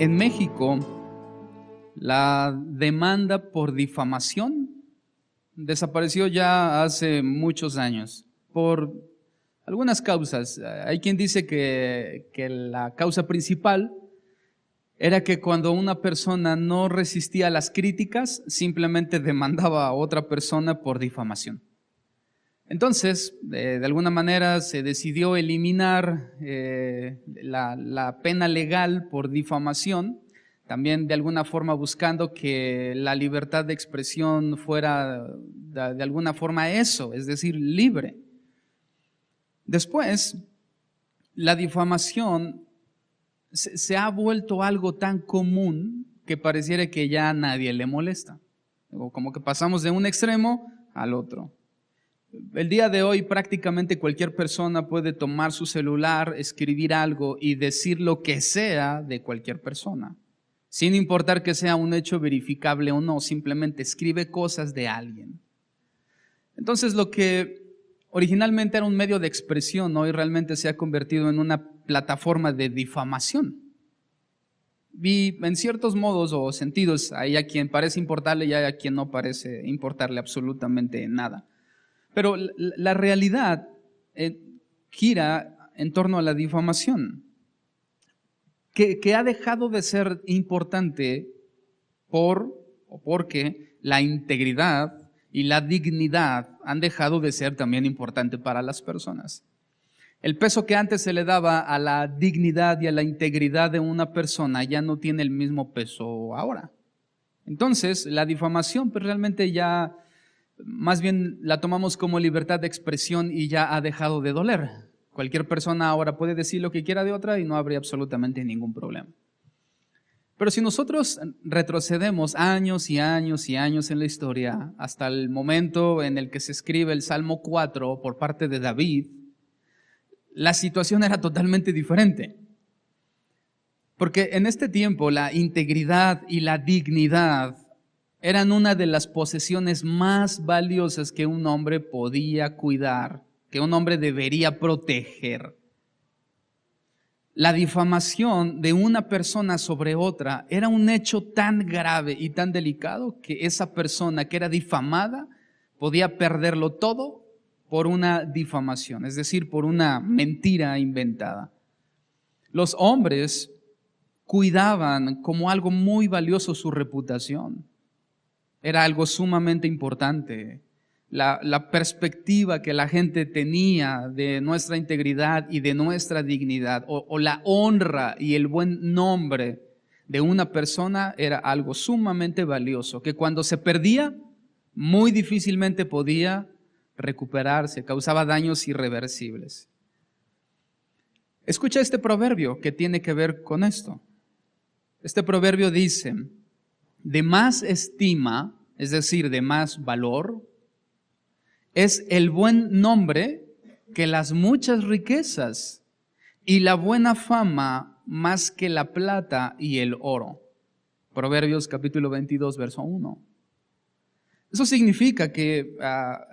En México, la demanda por difamación desapareció ya hace muchos años por algunas causas. Hay quien dice que la causa principal era que cuando una persona no resistía a las críticas, simplemente demandaba a otra persona por difamación. Entonces, de alguna manera se decidió eliminar la pena legal por difamación, también de alguna forma buscando que la libertad de expresión fuera de alguna forma eso, es decir, libre. Después, la difamación se ha vuelto algo tan común que pareciera que ya a nadie le molesta. O como que pasamos de un extremo al otro. El día de hoy prácticamente cualquier persona puede tomar su celular, escribir algo y decir lo que sea de cualquier persona, sin importar que sea un hecho verificable o no, simplemente escribe cosas de alguien. Entonces lo que originalmente era un medio de expresión, hoy realmente se ha convertido en una plataforma de difamación. Y en ciertos modos o sentidos hay a quien parece importarle y hay a quien no parece importarle absolutamente nada. Pero la realidad gira en torno a la difamación, que ha dejado de ser importante porque la integridad y la dignidad han dejado de ser también importante para las personas. El peso que antes se le daba a la dignidad y a la integridad de una persona ya no tiene el mismo peso ahora. Entonces, la difamación pues realmente ya más bien la tomamos como libertad de expresión y ya ha dejado de doler. Cualquier persona ahora puede decir lo que quiera de otra y no habría absolutamente ningún problema. Pero si nosotros retrocedemos años y años y años en la historia, hasta el momento en el que se escribe el Salmo 4 por parte de David, la situación era totalmente diferente. Porque en este tiempo la integridad y la dignidad eran una de las posesiones más valiosas que un hombre podía cuidar, que un hombre debería proteger. La difamación de una persona sobre otra era un hecho tan grave y tan delicado que esa persona que era difamada podía perderlo todo por una difamación, es decir, por una mentira inventada. Los hombres cuidaban como algo muy valioso su reputación. Era algo sumamente importante. La perspectiva que la gente tenía de nuestra integridad y de nuestra dignidad, o la honra y el buen nombre de una persona era algo sumamente valioso, que cuando se perdía, muy difícilmente podía recuperarse, causaba daños irreversibles. Escucha este proverbio que tiene que ver con esto. Este proverbio dice: de más estima, es decir, de más valor, es el buen nombre que las muchas riquezas, y la buena fama más que la plata y el oro. Proverbios capítulo 22, verso 1. Eso significa que,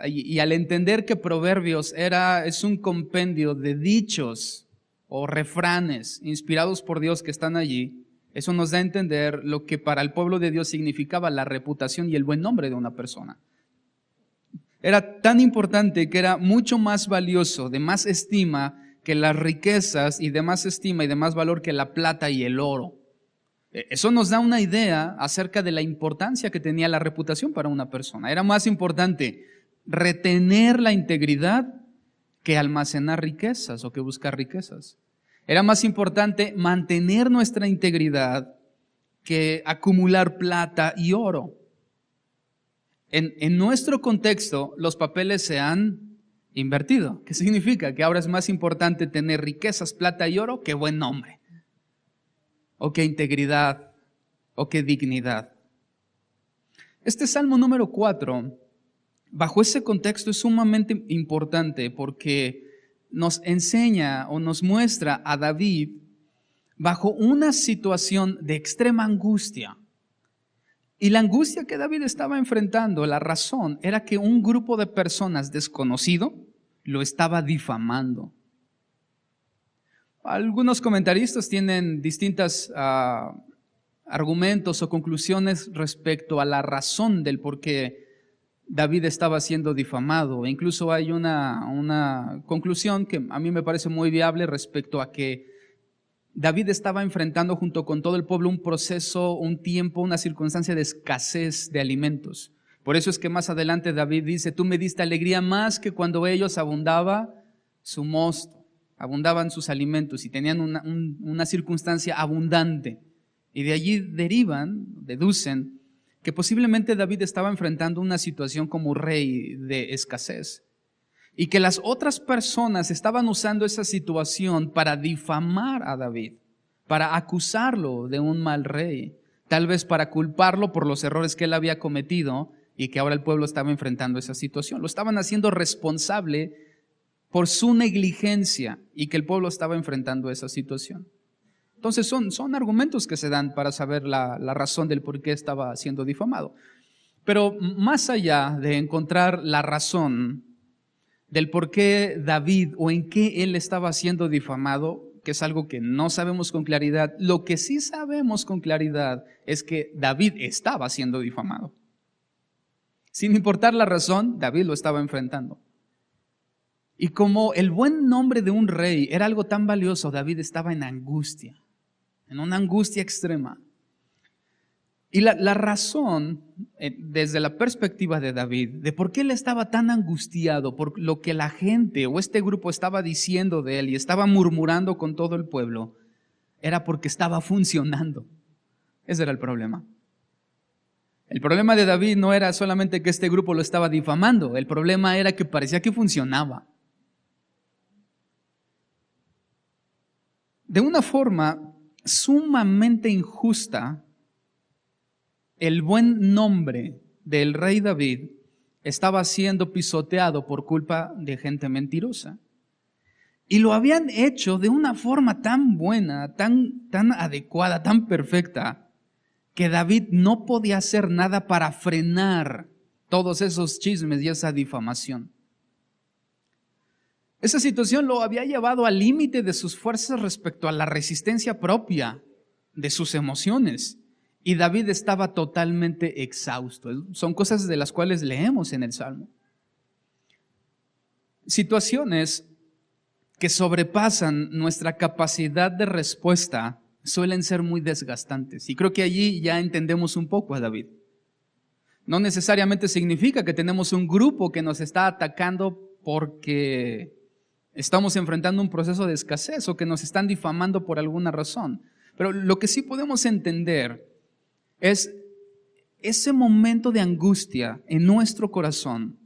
y al entender que Proverbios es un compendio de dichos o refranes inspirados por Dios que están allí, eso nos da a entender lo que para el pueblo de Dios significaba la reputación y el buen nombre de una persona. Era tan importante que era mucho más valioso, de más estima que las riquezas, y de más estima y de más valor que la plata y el oro. Eso nos da una idea acerca de la importancia que tenía la reputación para una persona. Era más importante retener la integridad que almacenar riquezas o que buscar riquezas. Era más importante mantener nuestra integridad que acumular plata y oro. En nuestro contexto, los papeles se han invertido. ¿Qué significa? Que ahora es más importante tener riquezas, plata y oro que buen nombre, o que integridad, o que dignidad. Este Salmo número 4, bajo ese contexto, es sumamente importante porque nos enseña o nos muestra a David bajo una situación de extrema angustia. Y la angustia que David estaba enfrentando, la razón, era que un grupo de personas desconocido lo estaba difamando. Algunos comentaristas tienen distintas argumentos o conclusiones respecto a la razón del por qué David estaba siendo difamado. E incluso hay una conclusión que a mí me parece muy viable respecto a que David estaba enfrentando junto con todo el pueblo un proceso, un tiempo, una circunstancia de escasez de alimentos. Por eso es que más adelante David dice: tú me diste alegría más que cuando ellos abundaba su mosto, abundaban sus alimentos y tenían una circunstancia abundante. Y de allí deducen que posiblemente David estaba enfrentando una situación como rey de escasez y que las otras personas estaban usando esa situación para difamar a David, para acusarlo de un mal rey, tal vez para culparlo por los errores que él había cometido y que ahora el pueblo estaba enfrentando esa situación. Lo estaban haciendo responsable por su negligencia y que el pueblo estaba enfrentando esa situación. Entonces son argumentos que se dan para saber la razón del por qué estaba siendo difamado. Pero más allá de encontrar la razón del por qué David o en qué él estaba siendo difamado, que es algo que no sabemos con claridad, lo que sí sabemos con claridad es que David estaba siendo difamado. Sin importar la razón, David lo estaba enfrentando. Y como el buen nombre de un rey era algo tan valioso, David estaba en angustia, en una angustia extrema. Y la razón, desde la perspectiva de David, de por qué él estaba tan angustiado por lo que la gente o este grupo estaba diciendo de él y estaba murmurando con todo el pueblo, era porque estaba funcionando. Ese era el problema. El problema de David no era solamente que este grupo lo estaba difamando, el problema era que parecía que funcionaba. De una forma sumamente injusta, el buen nombre del rey David estaba siendo pisoteado por culpa de gente mentirosa. Y lo habían hecho de una forma tan buena, tan adecuada, tan perfecta, que David no podía hacer nada para frenar todos esos chismes y esa difamación. Esa situación lo había llevado al límite de sus fuerzas respecto a la resistencia propia de sus emociones. Y David estaba totalmente exhausto. Son cosas de las cuales leemos en el Salmo. Situaciones que sobrepasan nuestra capacidad de respuesta suelen ser muy desgastantes. Y creo que allí ya entendemos un poco a David. No necesariamente significa que tenemos un grupo que nos está atacando porque estamos enfrentando un proceso de escasez o que nos están difamando por alguna razón. Pero lo que sí podemos entender es ese momento de angustia en nuestro corazón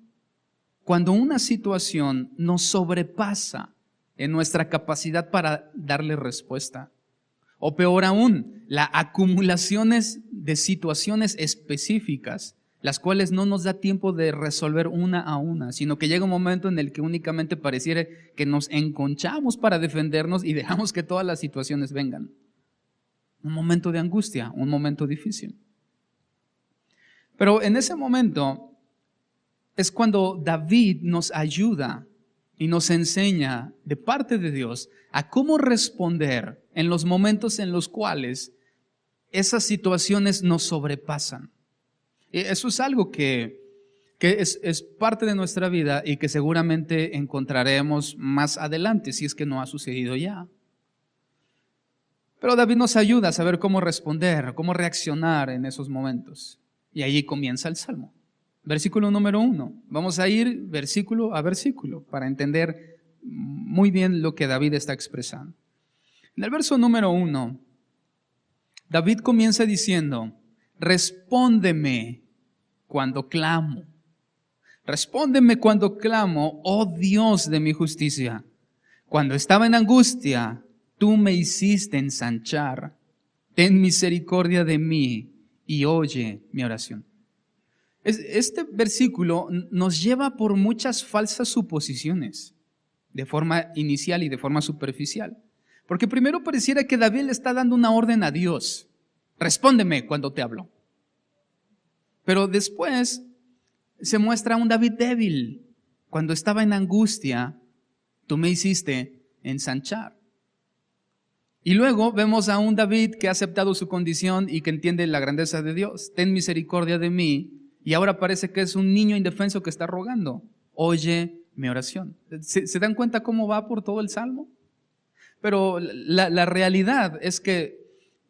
cuando una situación nos sobrepasa en nuestra capacidad para darle respuesta. O peor aún, la acumulaciones de situaciones específicas, las cuales no nos da tiempo de resolver una a una, sino que llega un momento en el que únicamente pareciera que nos enconchamos para defendernos y dejamos que todas las situaciones vengan. Un momento de angustia, un momento difícil. Pero en ese momento es cuando David nos ayuda y nos enseña de parte de Dios a cómo responder en los momentos en los cuales esas situaciones nos sobrepasan. Y eso es algo que es parte de nuestra vida y que seguramente encontraremos más adelante si es que no ha sucedido ya. Pero David nos ayuda a saber cómo responder, cómo reaccionar en esos momentos. Y allí comienza el Salmo. Versículo número 1. Vamos a ir versículo a versículo para entender muy bien lo que David está expresando. En el verso número 1, David comienza diciendo: respóndeme cuando clamo. Respóndeme cuando clamo, oh Dios de mi justicia. Cuando estaba en angustia, tú me hiciste ensanchar. Ten misericordia de mí y oye mi oración. Este versículo nos lleva por muchas falsas suposiciones, de forma inicial y de forma superficial. Porque primero pareciera que David le está dando una orden a Dios: respóndeme cuando te hablo. Pero después se muestra un David débil. Cuando estaba en angustia, tú me hiciste ensanchar. Y luego vemos a un David que ha aceptado su condición y que entiende la grandeza de Dios. Ten misericordia de mí. Y ahora parece que es un niño indefenso que está rogando. Oye mi oración. ¿Se dan cuenta cómo va por todo el Salmo? Pero la realidad es que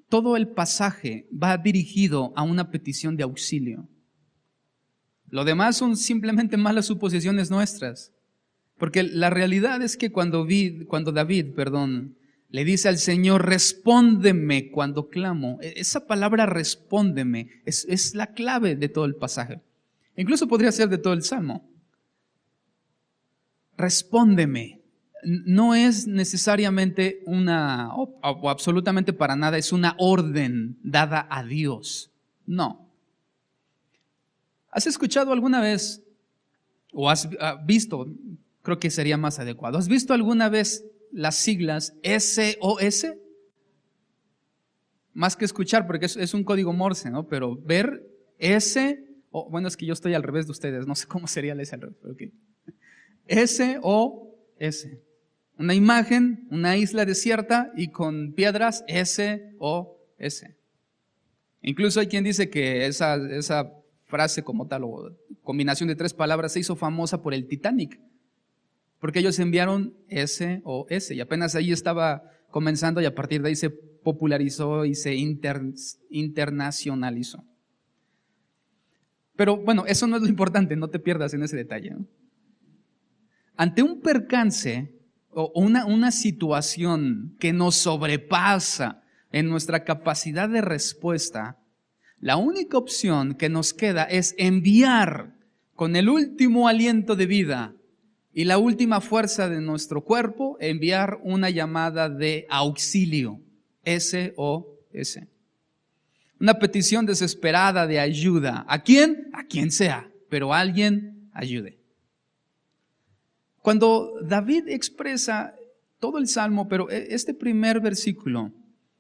todo el pasaje va dirigido a una petición de auxilio. Lo demás son simplemente malas suposiciones nuestras. Porque la realidad es que cuando David le dice al Señor, respóndeme cuando clamo, esa palabra respóndeme es la clave de todo el pasaje. Incluso podría ser de todo el Salmo. Respóndeme. No es necesariamente o absolutamente para nada, es una orden dada a Dios. No. ¿Has escuchado alguna vez, o has visto, creo que sería más adecuado, ¿has visto alguna vez las siglas SOS? Más que escuchar, porque es un código Morse, ¿no? Pero ver bueno, es que yo estoy al revés de ustedes, no sé cómo sería el S al revés, okay. SOS. Una imagen, una isla desierta y con piedras, SOS. Incluso hay quien dice que esa frase como tal, o combinación de 3 palabras, se hizo famosa por el Titanic, porque ellos enviaron SOS y apenas ahí estaba comenzando y a partir de ahí se popularizó y se internacionalizó. Pero bueno, eso no es lo importante, no te pierdas en ese detalle, ¿no? Ante un percance o una situación que nos sobrepasa en nuestra capacidad de respuesta, la única opción que nos queda es enviar con el último aliento de vida y la última fuerza de nuestro cuerpo, enviar una llamada de auxilio, SOS. Una petición desesperada de ayuda. ¿A quién? A quien sea, pero alguien ayude. Cuando David expresa todo el Salmo, pero este primer versículo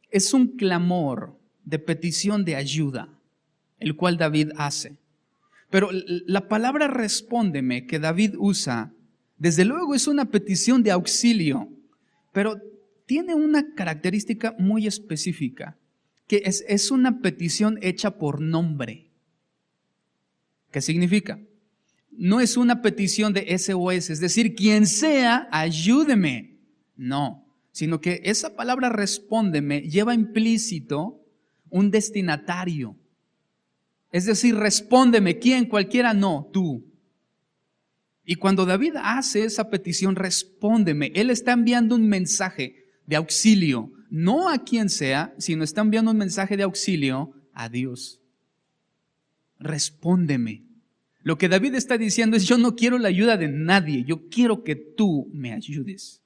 es un clamor de petición de ayuda, el cual David hace. Pero la palabra respóndeme que David usa, desde luego es una petición de auxilio, pero tiene una característica muy específica, que es una petición hecha por nombre. ¿Qué significa? No es una petición de SOS, es decir, quien sea, ayúdeme. No, sino que esa palabra respóndeme lleva implícito un destinatario. Es decir, respóndeme, ¿quién? Cualquiera, no, tú. Y cuando David hace esa petición, respóndeme, él está enviando un mensaje de auxilio, no a quien sea, sino está enviando un mensaje de auxilio a Dios. Respóndeme. Lo que David está diciendo es, yo no quiero la ayuda de nadie, yo quiero que tú me ayudes.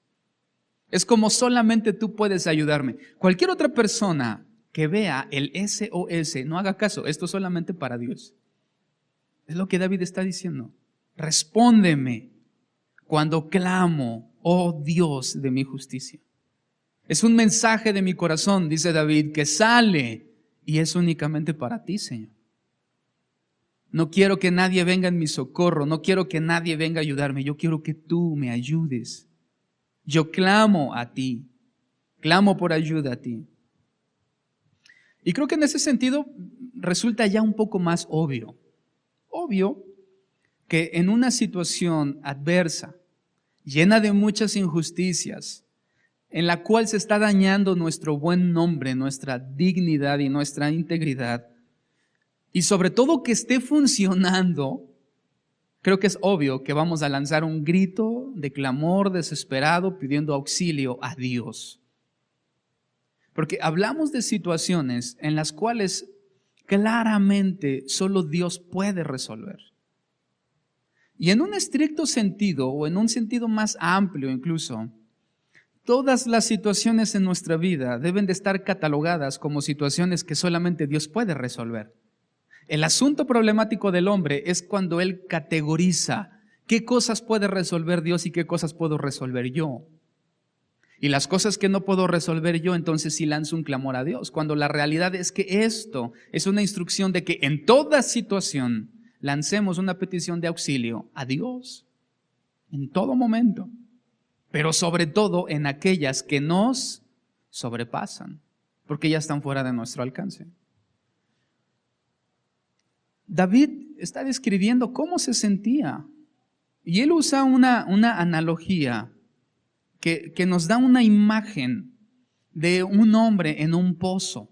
Es como solamente tú puedes ayudarme. Cualquier otra persona que vea el SOS, no haga caso, esto es solamente para Dios. Es lo que David está diciendo. Respóndeme cuando clamo, oh Dios de mi justicia. Es un mensaje de mi corazón, dice David, que sale y es únicamente para ti, Señor. No quiero que nadie venga en mi socorro, no quiero que nadie venga a ayudarme, yo quiero que tú me ayudes. Yo clamo a ti, clamo por ayuda a ti. Y creo que en ese sentido resulta ya un poco más obvio que en una situación adversa, llena de muchas injusticias, en la cual se está dañando nuestro buen nombre, nuestra dignidad y nuestra integridad, y sobre todo que esté funcionando, creo que es obvio que vamos a lanzar un grito de clamor desesperado pidiendo auxilio a Dios. Porque hablamos de situaciones en las cuales claramente solo Dios puede resolver. Y en un estricto sentido, o en un sentido más amplio incluso, todas las situaciones en nuestra vida deben de estar catalogadas como situaciones que solamente Dios puede resolver. El asunto problemático del hombre es cuando él categoriza qué cosas puede resolver Dios y qué cosas puedo resolver yo. Y las cosas que no puedo resolver yo, entonces sí lanzo un clamor a Dios, cuando la realidad es que esto es una instrucción de que en toda situación lancemos una petición de auxilio a Dios, en todo momento, pero sobre todo en aquellas que nos sobrepasan, porque ya están fuera de nuestro alcance. David está describiendo cómo se sentía, y él usa una analogía que nos da una imagen de un hombre en un pozo,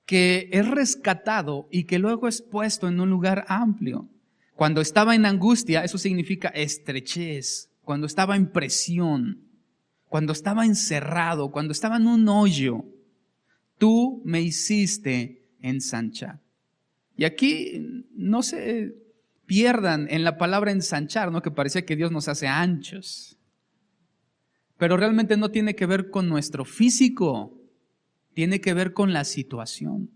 que es rescatado y que luego es puesto en un lugar amplio. Cuando estaba en angustia, eso significa estrechez. Cuando estaba en presión, cuando estaba encerrado, cuando estaba en un hoyo, tú me hiciste ensanchar. Y aquí no se pierdan en la palabra ensanchar, ¿no? Que parecía que Dios nos hace anchos. Pero realmente no tiene que ver con nuestro físico, tiene que ver con la situación.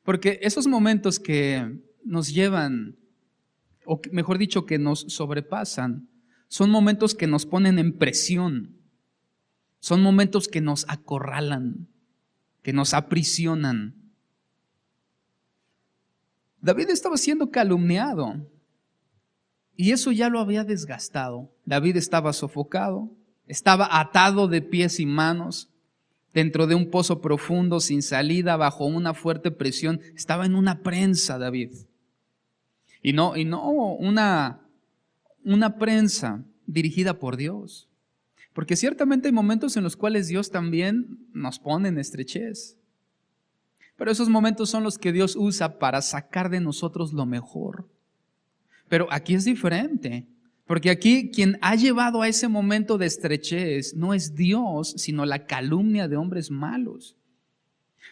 Porque esos momentos que nos llevan, o mejor dicho, que nos sobrepasan, son momentos que nos ponen en presión, son momentos que nos acorralan, que nos aprisionan. David estaba siendo calumniado y eso ya lo había desgastado. David estaba sofocado, estaba atado de pies y manos dentro de un pozo profundo sin salida, bajo una fuerte presión. Estaba en una prensa, David. Y no una prensa dirigida por Dios. Porque ciertamente hay momentos en los cuales Dios también nos pone en estrechez. Pero esos momentos son los que Dios usa para sacar de nosotros lo mejor. Pero aquí es diferente, porque aquí quien ha llevado a ese momento de estrechez no es Dios, sino la calumnia de hombres malos.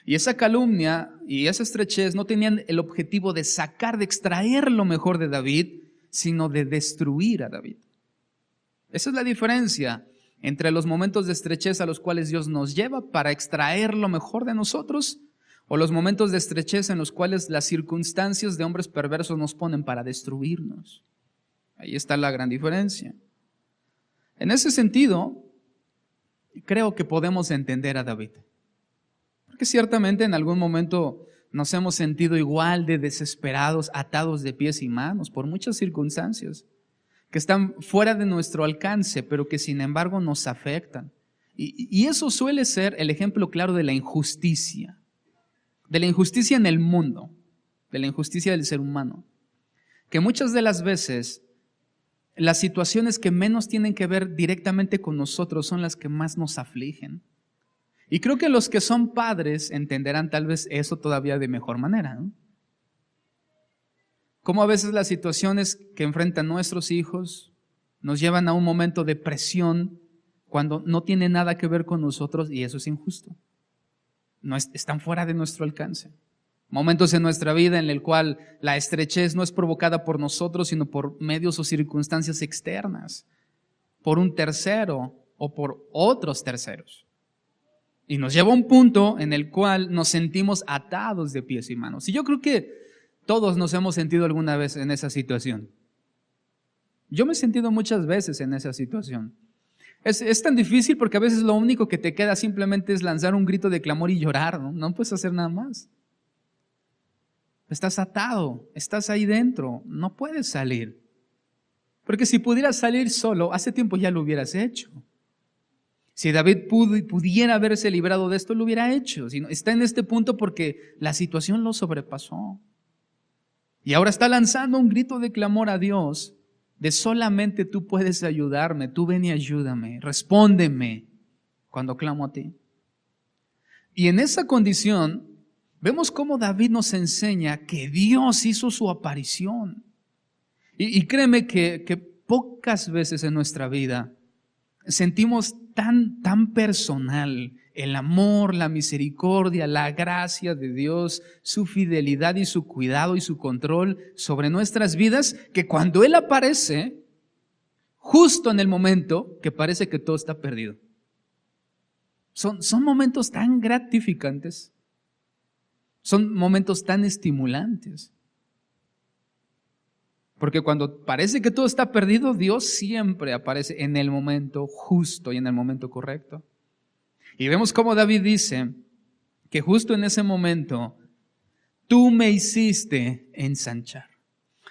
Y esa calumnia y esa estrechez no tenían el objetivo de sacar, de extraer lo mejor de David, sino de destruir a David. Esa es la diferencia entre los momentos de estrechez a los cuales Dios nos lleva para extraer lo mejor de nosotros, o los momentos de estrechez en los cuales las circunstancias de hombres perversos nos ponen para destruirnos. Ahí está la gran diferencia. En ese sentido, creo que podemos entender a David. Porque ciertamente en algún momento nos hemos sentido igual de desesperados, atados de pies y manos por muchas circunstancias que están fuera de nuestro alcance, pero que sin embargo nos afectan. Y eso suele ser el ejemplo claro de la injusticia en el mundo, de la injusticia del ser humano. Que muchas de las veces las situaciones que menos tienen que ver directamente con nosotros son las que más nos afligen. Y creo que los que son padres entenderán tal vez eso todavía de mejor manera, ¿no? Cómo a veces las situaciones que enfrentan nuestros hijos nos llevan a un momento de presión cuando no tiene nada que ver con nosotros, y eso es injusto. Están fuera de nuestro alcance. Momentos en nuestra vida en el cual la estrechez no es provocada por nosotros, sino por medios o circunstancias externas, por un tercero o por otros terceros. Y nos lleva a un punto en el cual nos sentimos atados de pies y manos. Y yo creo que todos nos hemos sentido alguna vez en esa situación. Yo me he sentido muchas veces en esa situación. Es tan difícil porque a veces lo único que te queda simplemente es lanzar un grito de clamor y llorar, ¿no? No puedes hacer nada más. Estás atado, estás ahí dentro, no puedes salir. Porque si pudieras salir solo, hace tiempo ya lo hubieras hecho. Si David pudiera haberse librado de esto, lo hubiera hecho. Está en este punto porque la situación lo sobrepasó. Y ahora está lanzando un grito de clamor a Dios, de solamente tú puedes ayudarme, tú ven y ayúdame, respóndeme cuando clamo a ti. Y en esa condición, vemos cómo David nos enseña que Dios hizo su aparición. Y créeme que pocas veces en nuestra vida sentimos tan personal el amor, la misericordia, la gracia de Dios, su fidelidad y su cuidado y su control sobre nuestras vidas, que cuando Él aparece, justo en el momento que parece que todo está perdido. Son momentos tan gratificantes, son momentos tan estimulantes. Porque cuando parece que todo está perdido, Dios siempre aparece en el momento justo y en el momento correcto. Y vemos cómo David dice que justo en ese momento, tú me hiciste ensanchar.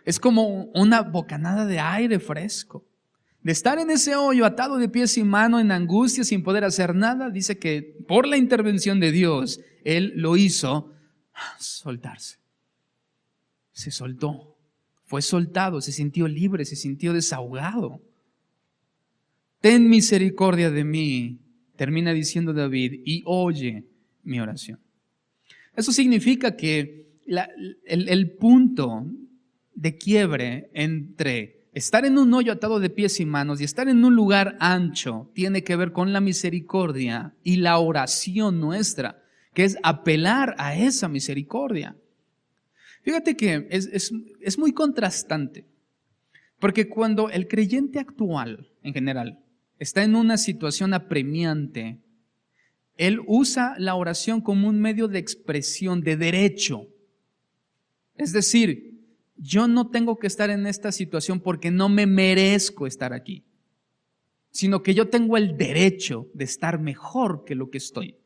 Es como una bocanada de aire fresco. de estar en ese hoyo atado de pies y manos, en angustia, sin poder hacer nada, dice que por la intervención de Dios, él lo hizo soltarse. Se soltó, fue soltado, se sintió libre, se sintió desahogado. Ten misericordia de mí, termina diciendo David, y oye mi oración. Eso significa que el punto de quiebre entre estar en un hoyo atado de pies y manos y estar en un lugar ancho tiene que ver con la misericordia y la oración nuestra, que es apelar a esa misericordia. Fíjate que es muy contrastante, porque cuando el creyente actual, en general, está en una situación apremiante, él usa la oración como un medio de expresión, de derecho. Es decir, yo no tengo que estar en esta situación porque no me merezco estar aquí, sino que yo tengo el derecho de estar mejor que lo que estoy.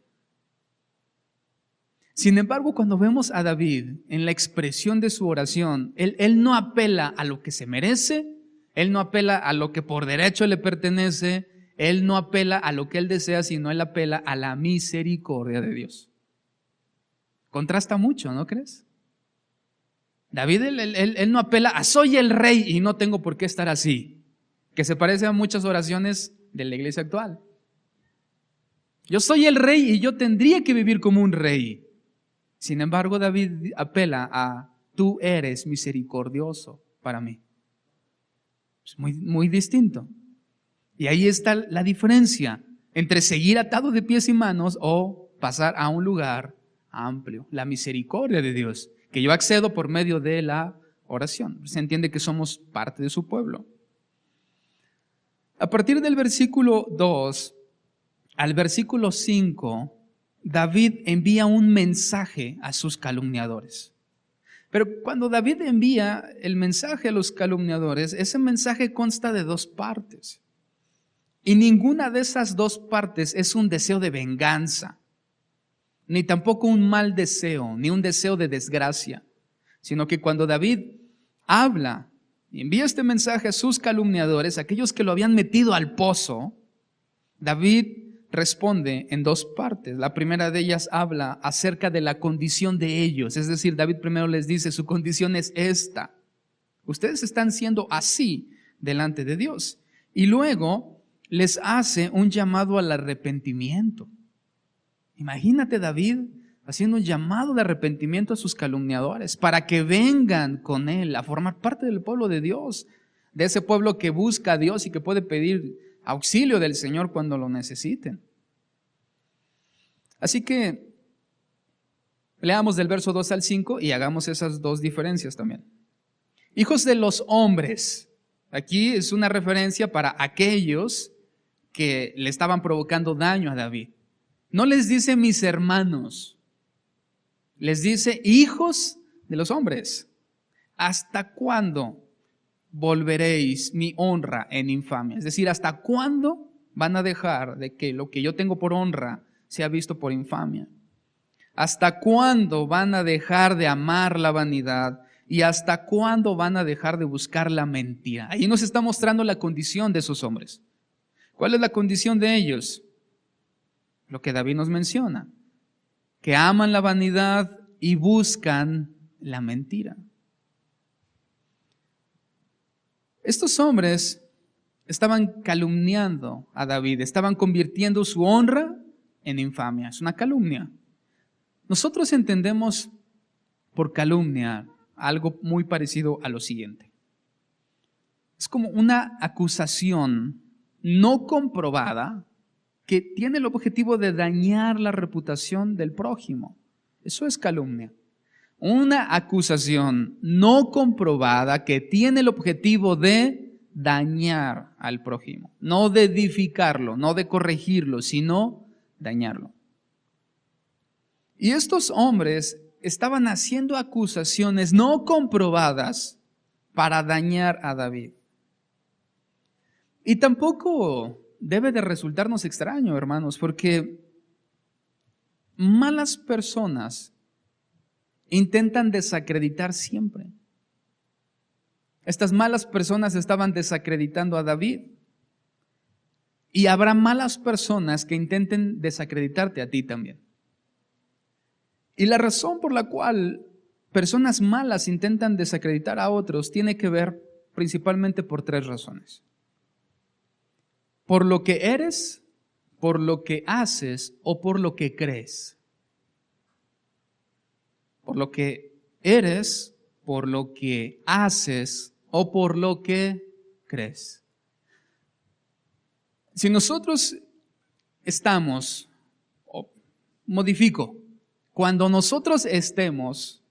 Sin embargo, cuando vemos a David en la expresión de su oración, él no apela a lo que se merece, él no apela a lo que por derecho le pertenece, él no apela a lo que él desea, sino él apela a la misericordia de Dios. Contrasta mucho, ¿no crees? David, él no apela a soy el rey y no tengo por qué estar así, que se parece a muchas oraciones de la iglesia actual. Yo soy el rey y yo tendría que vivir como un rey. Sin embargo, David apela a tú eres misericordioso para mí. Es muy distinto. Y ahí está la diferencia entre seguir atado de pies y manos o pasar a un lugar amplio. La misericordia de Dios, que yo accedo por medio de la oración. Se entiende que somos parte de su pueblo. A partir del versículo 2 al versículo 5, David envía un mensaje a sus calumniadores. Pero cuando David envía el mensaje a los calumniadores, ese mensaje consta de dos partes. Y ninguna de esas dos partes es un deseo de venganza, ni tampoco un mal deseo, ni un deseo de desgracia, sino que cuando David habla y envía este mensaje a sus calumniadores, aquellos que lo habían metido al pozo, David responde en dos partes. La primera de ellas habla acerca de la condición de ellos, es decir, David primero les dice, su condición es esta. Ustedes están siendo así delante de Dios. Y luego les hace un llamado al arrepentimiento. Imagínate David haciendo un llamado de arrepentimiento a sus calumniadores para que vengan con él a formar parte del pueblo de Dios, de ese pueblo que busca a Dios y que puede pedir auxilio del Señor cuando lo necesiten. Así que leamos del verso 2 al 5 y hagamos esas dos diferencias también. Hijos de los hombres. Aquí es una referencia para aquellos que le estaban provocando daño a David. No les dice mis hermanos, les dice hijos de los hombres. ¿Hasta cuándo volveréis mi honra en infamia? Es decir, ¿hasta cuándo van a dejar de que lo que yo tengo por honra sea visto por infamia? ¿Hasta cuándo van a dejar de amar la vanidad? ¿Y hasta cuándo van a dejar de buscar la mentira? Ahí nos está mostrando la condición de esos hombres. ¿Cuál es la condición de ellos? Lo que David nos menciona, que aman la vanidad y buscan la mentira. Estos hombres estaban calumniando a David, estaban convirtiendo su honra en infamia. Es una calumnia. Nosotros entendemos por calumnia algo muy parecido a lo siguiente. Es como una acusación no comprobada que tiene el objetivo de dañar la reputación del prójimo. Eso es calumnia. Una acusación no comprobada que tiene el objetivo de dañar al prójimo, no de edificarlo, no de corregirlo, sino dañarlo. Y estos hombres estaban haciendo acusaciones no comprobadas para dañar a David. Y tampoco debe de resultarnos extraño, hermanos, porque malas personas intentan desacreditar siempre. Estas malas personas estaban desacreditando a David. Y habrá malas personas que intenten desacreditarte a ti también. Y la razón por la cual personas malas intentan desacreditar a otros tiene que ver principalmente por 3 razones. Por lo que eres, por lo que haces o por lo que crees. Por lo que eres, por lo que haces o por lo que crees. Si nosotros estamos, cuando nosotros estemos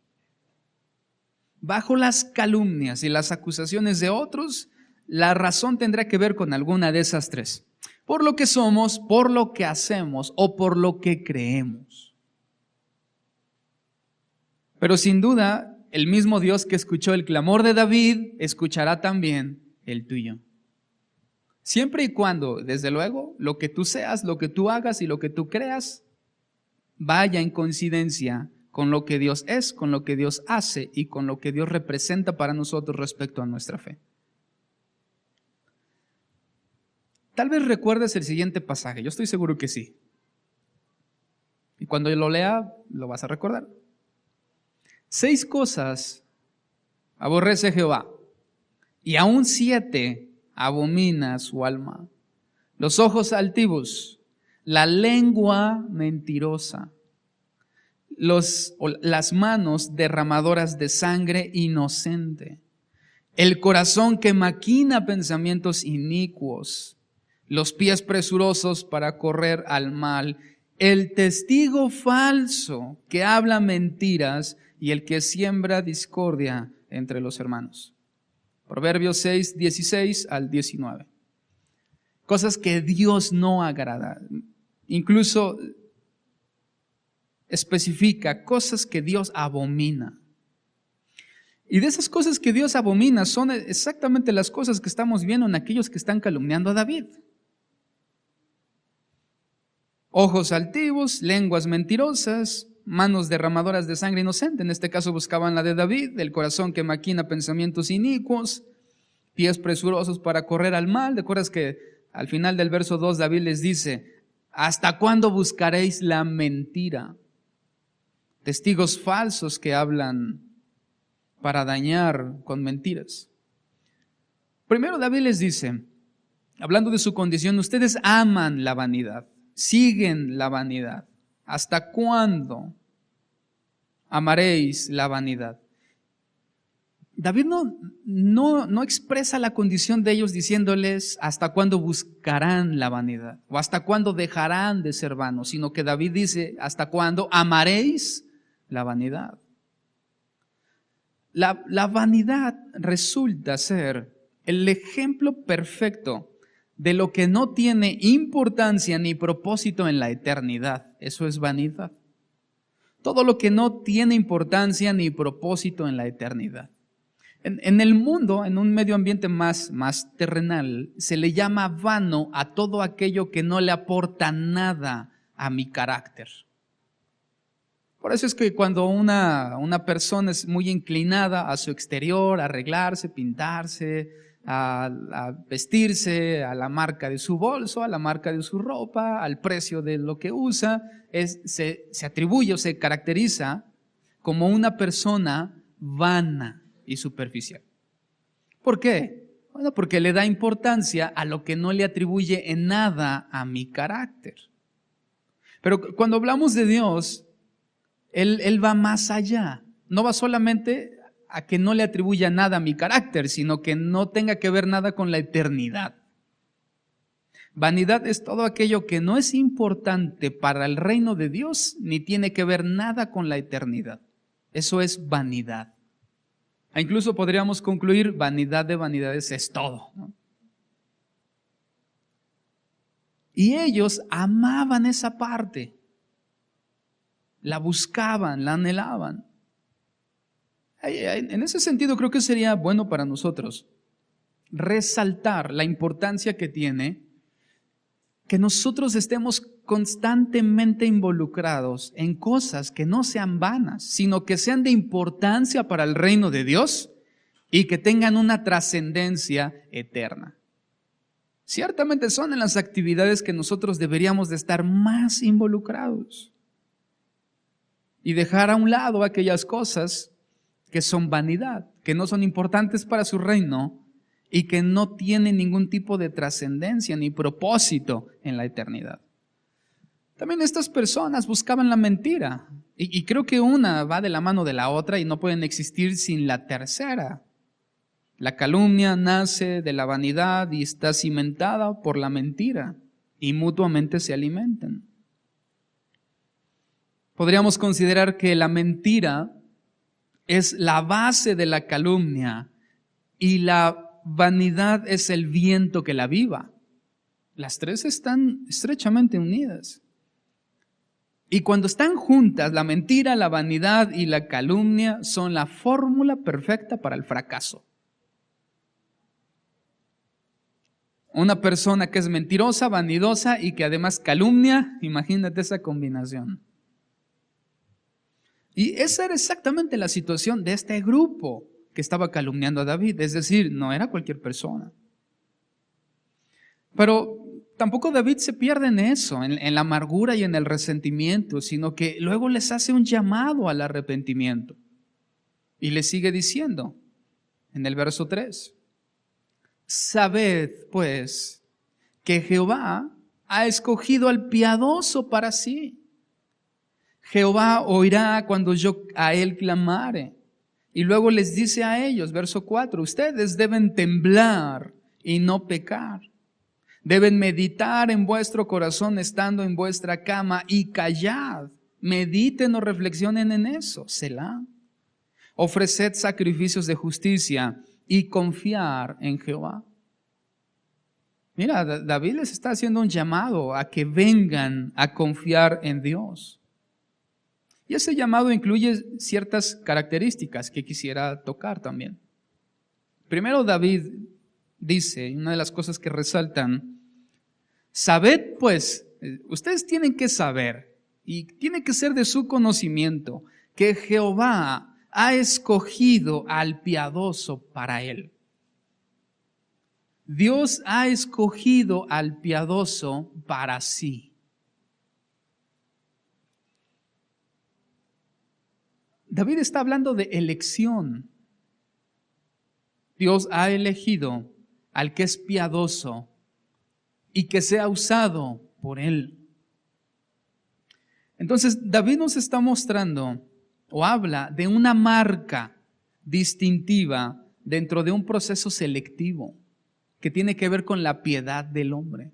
bajo las calumnias y las acusaciones de otros, la razón tendrá que ver con alguna de esas 3. Por lo que somos, por lo que hacemos o por lo que creemos. Pero sin duda, el mismo Dios que escuchó el clamor de David, escuchará también el tuyo. Siempre y cuando, desde luego, lo que tú seas, lo que tú hagas y lo que tú creas, vaya en coincidencia con lo que Dios es, con lo que Dios hace y con lo que Dios representa para nosotros respecto a nuestra fe. Tal vez recuerdes el siguiente pasaje, yo estoy seguro que sí. Y cuando yo lo lea, lo vas a recordar. 6 cosas aborrece Jehová, y aún 7 abomina su alma: los ojos altivos, la lengua mentirosa, las manos derramadoras de sangre inocente, el corazón que maquina pensamientos inicuos, los pies presurosos para correr al mal, el testigo falso que habla mentiras y el que siembra discordia entre los hermanos. Proverbios 6, 16 al 19. Cosas que Dios no agrada. Incluso especifica cosas que Dios abomina. Y de esas cosas que Dios abomina son exactamente las cosas que estamos viendo en aquellos que están calumniando a David. Ojos altivos, lenguas mentirosas, manos derramadoras de sangre inocente. En este caso buscaban la de David, el corazón que maquina pensamientos inicuos, pies presurosos para correr al mal. ¿Te acuerdas que al final del verso 2 David les dice: ¿hasta cuándo buscaréis la mentira? Testigos falsos que hablan para dañar con mentiras. Primero David les dice, hablando de su condición: ustedes aman la vanidad, siguen la vanidad. ¿Hasta cuándo amaréis la vanidad? David no expresa la condición de ellos diciéndoles hasta cuándo buscarán la vanidad o hasta cuándo dejarán de ser vanos, sino que David dice: hasta cuándo amaréis la vanidad. La vanidad resulta ser el ejemplo perfecto de lo que no tiene importancia ni propósito en la eternidad. Eso es vanidad. Todo lo que no tiene importancia ni propósito en la eternidad. En el mundo, en un medio ambiente más terrenal, se le llama vano a todo aquello que no le aporta nada a mi carácter. Por eso es que cuando una persona es muy inclinada a su exterior, a arreglarse, pintarse, a vestirse, a la marca de su bolso, a la marca de su ropa, al precio de lo que usa, se atribuye o se caracteriza como una persona vana y superficial. ¿Por qué? Bueno, porque le da importancia a lo que no le atribuye en nada a mi carácter. Pero cuando hablamos de Dios, Él va más allá. No va solamente a que no le atribuya nada a mi carácter, sino que no tenga que ver nada con la eternidad. Vanidad es todo aquello que no es importante para el reino de Dios, ni tiene que ver nada con la eternidad. Eso es vanidad. E incluso podríamos concluir: vanidad de vanidades es todo, ¿no? Y ellos amaban esa parte. La buscaban, la anhelaban. En ese sentido creo que sería bueno para nosotros resaltar la importancia que tiene que nosotros estemos constantemente involucrados en cosas que no sean vanas, sino que sean de importancia para el reino de Dios y que tengan una trascendencia eterna. ciertamente son en las actividades que nosotros deberíamos de estar más involucrados y dejar a un lado aquellas cosas que son vanidad, que no son importantes para su reino y que no tienen ningún tipo de trascendencia ni propósito en la eternidad. También estas personas buscaban la mentira y creo que una va de la mano de la otra y no pueden existir sin la tercera. La calumnia nace de la vanidad y está cimentada por la mentira y mutuamente se alimentan. Podríamos considerar que la mentira es la base de la calumnia y la vanidad es el viento que la aviva. Las tres están estrechamente unidas. Y cuando están juntas, la mentira, la vanidad y la calumnia son la fórmula perfecta para el fracaso. Una persona que es mentirosa, vanidosa y que además calumnia, imagínate esa combinación. Y esa era exactamente la situación de este grupo que estaba calumniando a David, es decir, no era cualquier persona. Pero tampoco David se pierde en eso, en la amargura y en el resentimiento, sino que luego les hace un llamado al arrepentimiento. Y les sigue diciendo en el verso 3, sabed pues que Jehová ha escogido al piadoso para sí. Jehová oirá cuando yo a él clamare. Y luego les dice a ellos, verso 4, ustedes deben temblar y no pecar. Deben meditar en vuestro corazón estando en vuestra cama y callad. Mediten o reflexionen en eso. Selah. Ofreced sacrificios de justicia y confiar en Jehová. Mira, David les está haciendo un llamado a que vengan a confiar en Dios. Y ese llamado incluye ciertas características que quisiera tocar también. Primero David dice, una de las cosas que resaltan, sabed pues, ustedes tienen que saber, y tiene que ser de su conocimiento, que Jehová ha escogido al piadoso para él. Dios ha escogido al piadoso para sí. David está hablando de elección. Dios ha elegido al que es piadoso y que sea usado por él. Entonces, David nos está mostrando o habla de una marca distintiva dentro de un proceso selectivo que tiene que ver con la piedad del hombre.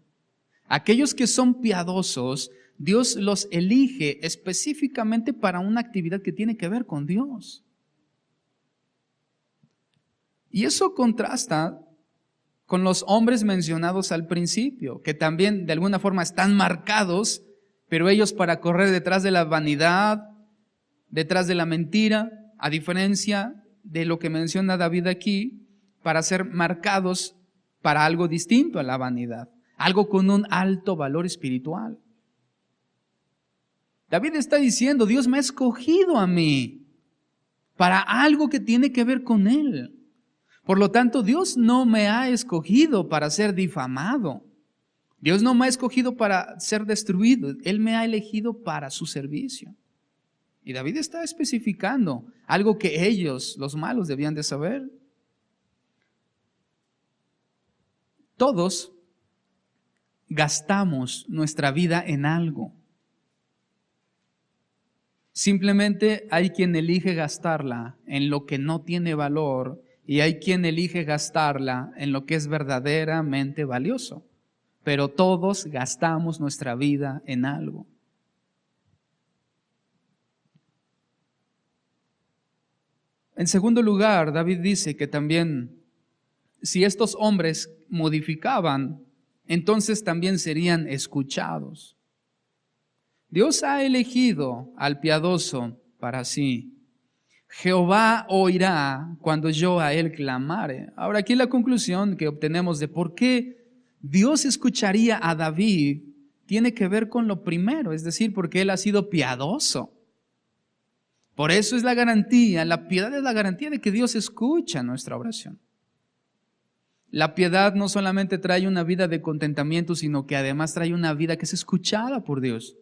Aquellos que son piadosos, Dios los elige específicamente para una actividad que tiene que ver con Dios. Y eso contrasta con los hombres mencionados al principio, que también de alguna forma están marcados, pero ellos para correr detrás de la vanidad, detrás de la mentira, a diferencia de lo que menciona David aquí, para ser marcados para algo distinto a la vanidad, algo con un alto valor espiritual. David está diciendo, Dios me ha escogido a mí para algo que tiene que ver con Él. Por lo tanto, Dios no me ha escogido para ser difamado. Dios no me ha escogido para ser destruido. Él me ha elegido para su servicio. Y David está especificando algo que ellos, los malos, debían de saber. Todos gastamos nuestra vida en algo. Simplemente hay quien elige gastarla en lo que no tiene valor y hay quien elige gastarla en lo que es verdaderamente valioso. Pero todos gastamos nuestra vida en algo. En segundo lugar, David dice que también si estos hombres modificaban, entonces también serían escuchados. Dios ha elegido al piadoso para sí. Jehová oirá cuando yo a él clamare. Ahora aquí la conclusión que obtenemos de por qué Dios escucharía a David tiene que ver con lo primero, es decir, porque él ha sido piadoso. Por eso es la garantía, la piedad es la garantía de que Dios escucha nuestra oración. La piedad no solamente trae una vida de contentamiento, sino que además trae una vida que es escuchada por Dios.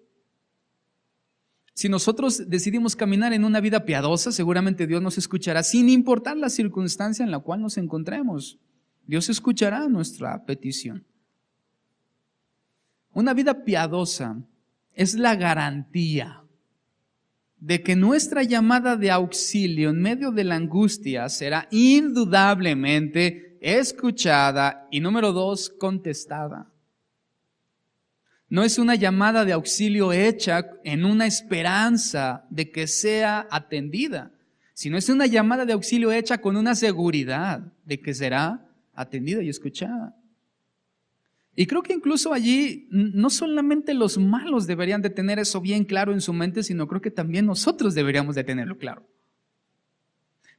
Si nosotros decidimos caminar en una vida piadosa, seguramente Dios nos escuchará sin importar la circunstancia en la cual nos encontremos. Dios escuchará nuestra petición. Una vida piadosa es la garantía de que nuestra llamada de auxilio en medio de la angustia será indudablemente escuchada y, número 2, contestada. No es una llamada de auxilio hecha en una esperanza de que sea atendida, sino es una llamada de auxilio hecha con una seguridad de que será atendida y escuchada. Y creo que incluso allí no solamente los malos deberían de tener eso bien claro en su mente, sino creo que también nosotros deberíamos de tenerlo claro.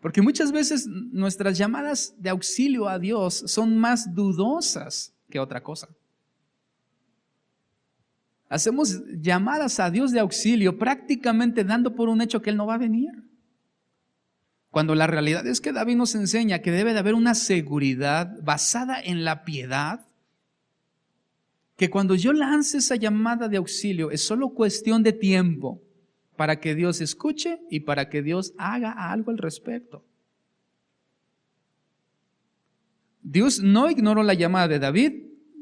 Porque muchas veces nuestras llamadas de auxilio a Dios son más dudosas que otra cosa. Hacemos llamadas a Dios de auxilio prácticamente dando por un hecho que Él no va a venir. Cuando la realidad es que David nos enseña que debe de haber una seguridad basada en la piedad, que cuando yo lance esa llamada de auxilio es solo cuestión de tiempo para que Dios escuche y para que Dios haga algo al respecto. Dios no ignoró la llamada de David,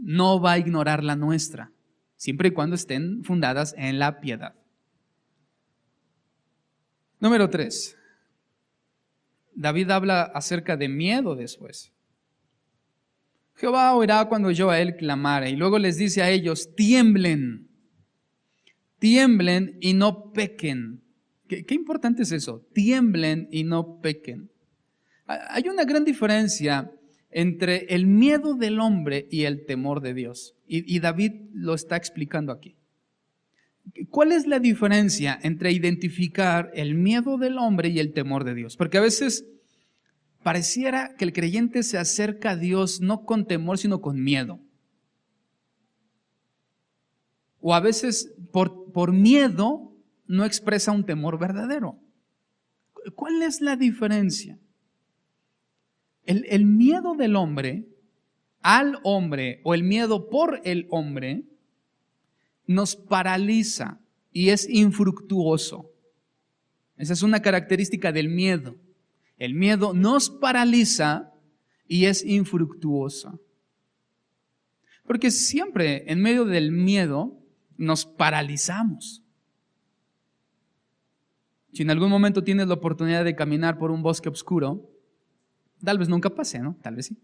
no va a ignorar la nuestra, siempre y cuando estén fundadas en la piedad. Número 3. David habla acerca de miedo después. Jehová oirá cuando yo a él clamare. Y luego les dice a ellos, tiemblen y no pequen. ¿Qué importante es eso? Tiemblen y no pequen. Hay una gran diferencia entre el miedo del hombre y el temor de Dios. Y David lo está explicando aquí. ¿Cuál es la diferencia entre identificar el miedo del hombre y el temor de Dios? Porque a veces pareciera que el creyente se acerca a Dios no con temor, sino con miedo. O a veces por miedo no expresa un temor verdadero. ¿Cuál es la diferencia? El miedo del hombre al hombre o el miedo por el hombre nos paraliza y es infructuoso. Esa es una característica del miedo. El miedo nos paraliza y es infructuoso. Porque siempre en medio del miedo nos paralizamos. Si en algún momento tienes la oportunidad de caminar por un bosque oscuro, tal vez nunca pase, ¿no? Tal vez sí.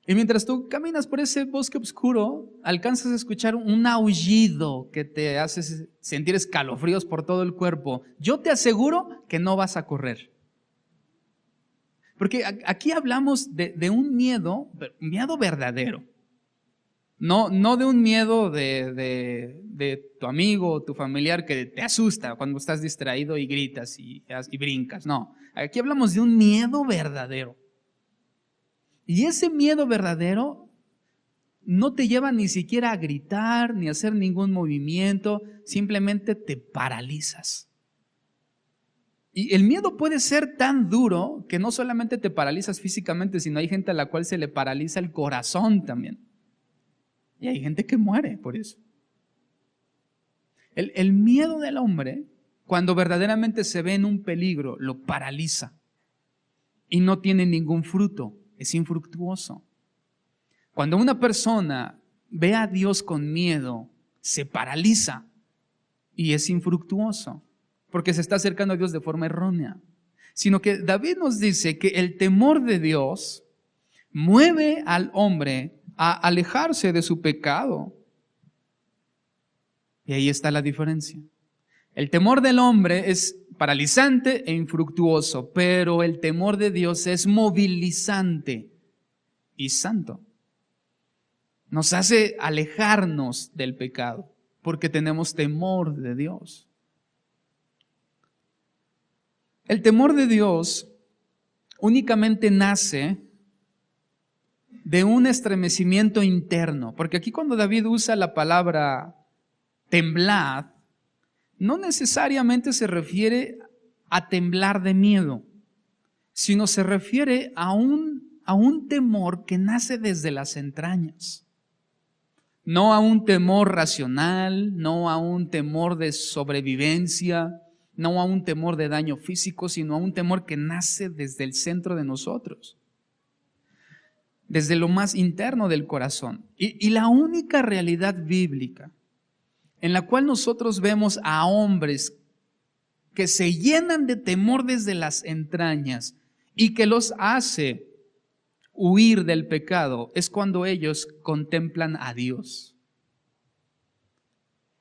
Y mientras tú caminas por ese bosque oscuro, alcanzas a escuchar un aullido que te hace sentir escalofríos por todo el cuerpo. Yo te aseguro que no vas a correr. Porque aquí hablamos de un miedo verdadero. No de un miedo de tu amigo o tu familiar que te asusta cuando estás distraído y gritas y brincas. No, aquí hablamos de un miedo verdadero. Y ese miedo verdadero no te lleva ni siquiera a gritar ni a hacer ningún movimiento, simplemente te paralizas. Y el miedo puede ser tan duro que no solamente te paralizas físicamente, sino hay gente a la cual se le paraliza el corazón también. Y hay gente que muere por eso. El miedo del hombre, cuando verdaderamente se ve en un peligro, lo paraliza y no tiene ningún fruto. Es infructuoso. Cuando una persona ve a Dios con miedo, se paraliza y es infructuoso, porque se está acercando a Dios de forma errónea. Sino que David nos dice que el temor de Dios mueve al hombre a alejarse de su pecado. Y ahí está la diferencia. El temor del hombre es paralizante e infructuoso, pero el temor de Dios es movilizante y santo. Nos hace alejarnos del pecado porque tenemos temor de Dios. El temor de Dios únicamente nace de un estremecimiento interno, porque aquí cuando David usa la palabra temblad, no necesariamente se refiere a temblar de miedo, sino se refiere a a un temor que nace desde las entrañas. No a un temor racional, no a un temor de sobrevivencia, no a un temor de daño físico, sino a un temor que nace desde el centro de nosotros, desde lo más interno del corazón. Y la única realidad bíblica en la cual nosotros vemos a hombres que se llenan de temor desde las entrañas y que los hace huir del pecado es cuando ellos contemplan a Dios.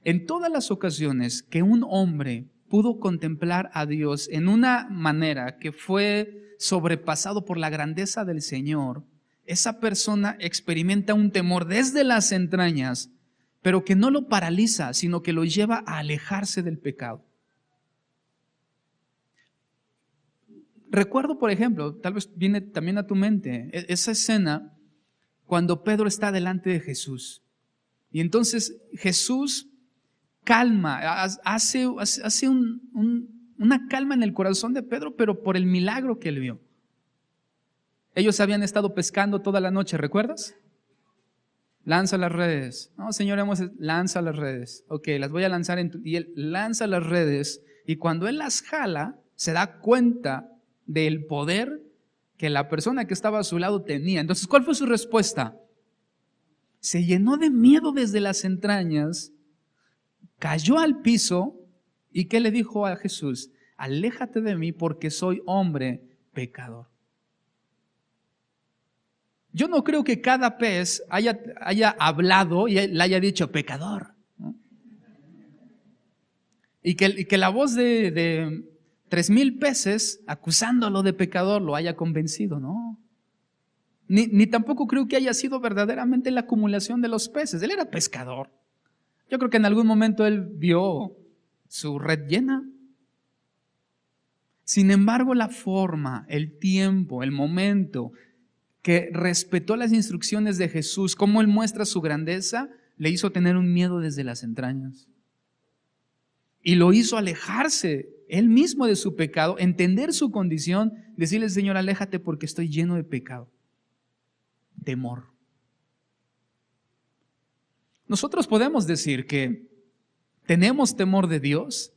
En todas las ocasiones que un hombre pudo contemplar a Dios en una manera que fue sobrepasado por la grandeza del Señor, esa persona experimenta un temor desde las entrañas, pero que no lo paraliza, sino que lo lleva a alejarse del pecado. Recuerdo, por ejemplo, tal vez viene también a tu mente, esa escena cuando Pedro está delante de Jesús. Y entonces Jesús calma, hace una calma en el corazón de Pedro, pero por el milagro que él vio. Ellos habían estado pescando toda la noche, ¿recuerdas? Lanza las redes. No, Señor, lanza las redes. Ok, las voy a lanzar y él lanza las redes y cuando él las jala, se da cuenta del poder que la persona que estaba a su lado tenía. Entonces, ¿cuál fue su respuesta? Se llenó de miedo desde las entrañas, cayó al piso y ¿qué le dijo a Jesús? Aléjate de mí porque soy hombre pecador. Yo no creo que cada pez haya hablado y le haya dicho pecador, ¿no? Y que la voz de 3,000 peces acusándolo de pecador lo haya convencido, ¿no? Ni tampoco creo que haya sido verdaderamente la acumulación de los peces. Él era pescador. Yo creo que en algún momento él vio su red llena. Sin embargo, la forma, el tiempo, el momento que respetó las instrucciones de Jesús, cómo él muestra su grandeza, le hizo tener un miedo desde las entrañas. Y lo hizo alejarse él mismo de su pecado, entender su condición, decirle, Señor, aléjate porque estoy lleno de pecado. Temor. Nosotros podemos decir que tenemos temor de Dios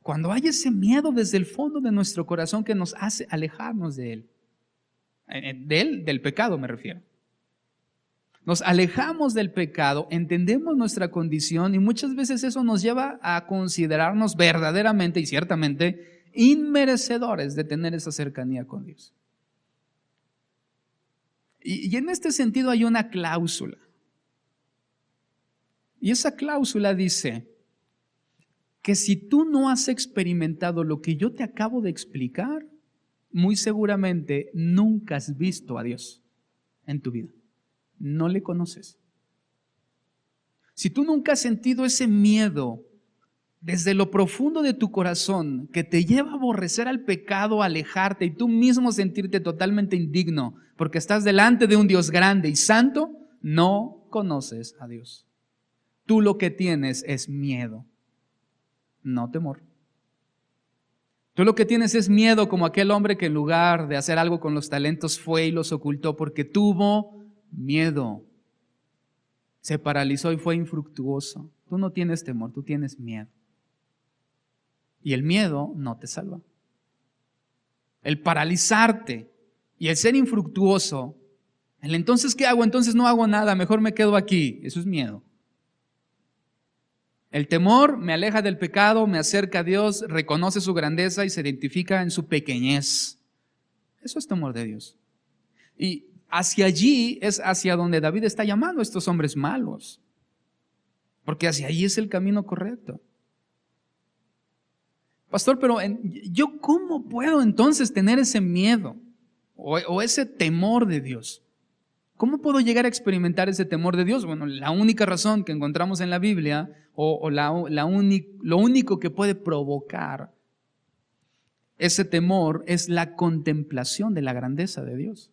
cuando hay ese miedo desde el fondo de nuestro corazón que nos hace alejarnos de Él. Del pecado me refiero. Nos alejamos del pecado, entendemos nuestra condición y muchas veces eso nos lleva a considerarnos verdaderamente y ciertamente inmerecedores de tener esa cercanía con Dios. Y en este sentido hay una cláusula. Y esa cláusula dice que si tú no has experimentado lo que yo te acabo de explicar, muy seguramente nunca has visto a Dios en tu vida. No le conoces. Si tú nunca has sentido ese miedo desde lo profundo de tu corazón que te lleva a aborrecer al pecado, a alejarte y tú mismo sentirte totalmente indigno porque estás delante de un Dios grande y santo, no conoces a Dios. Tú lo que tienes es miedo, no temor. Tú lo que tienes es miedo como aquel hombre que en lugar de hacer algo con los talentos fue y los ocultó porque tuvo miedo. Se paralizó y fue infructuoso. Tú no tienes temor, tú tienes miedo. Y el miedo no te salva. El paralizarte y el ser infructuoso, el entonces ¿qué hago? Entonces no hago nada, mejor me quedo aquí. Eso es miedo. El temor me aleja del pecado, me acerca a Dios, reconoce su grandeza y se identifica en su pequeñez. Eso es temor de Dios. Y hacia allí es hacia donde David está llamando a estos hombres malos. Porque hacia allí es el camino correcto. Pastor, pero ¿yo cómo puedo entonces tener ese miedo o ese temor de Dios? ¿Cómo puedo llegar a experimentar ese temor de Dios? Bueno, la única razón que encontramos en la Biblia lo único que puede provocar ese temor es la contemplación de la grandeza de Dios.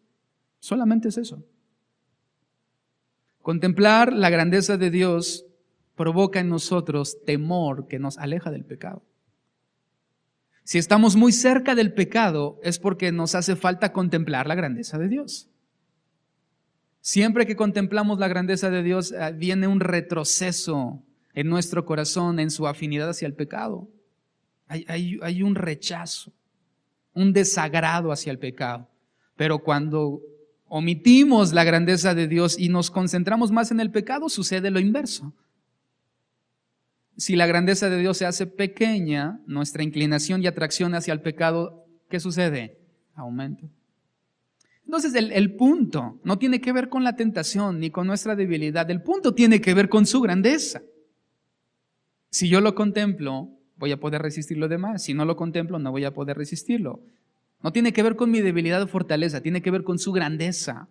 Solamente es eso. Contemplar la grandeza de Dios provoca en nosotros temor que nos aleja del pecado. Si estamos muy cerca del pecado es porque nos hace falta contemplar la grandeza de Dios. Siempre que contemplamos la grandeza de Dios, viene un retroceso en nuestro corazón, en su afinidad hacia el pecado. Hay un rechazo, un desagrado hacia el pecado. Pero cuando omitimos la grandeza de Dios y nos concentramos más en el pecado, sucede lo inverso. Si la grandeza de Dios se hace pequeña, nuestra inclinación y atracción hacia el pecado, ¿qué sucede? Aumenta. Entonces el punto no tiene que ver con la tentación ni con nuestra debilidad. El punto tiene que ver con su grandeza. Si yo lo contemplo, voy a poder resistir lo demás. Si no lo contemplo, no voy a poder resistirlo. No tiene que ver con mi debilidad o fortaleza, tiene que ver con su grandeza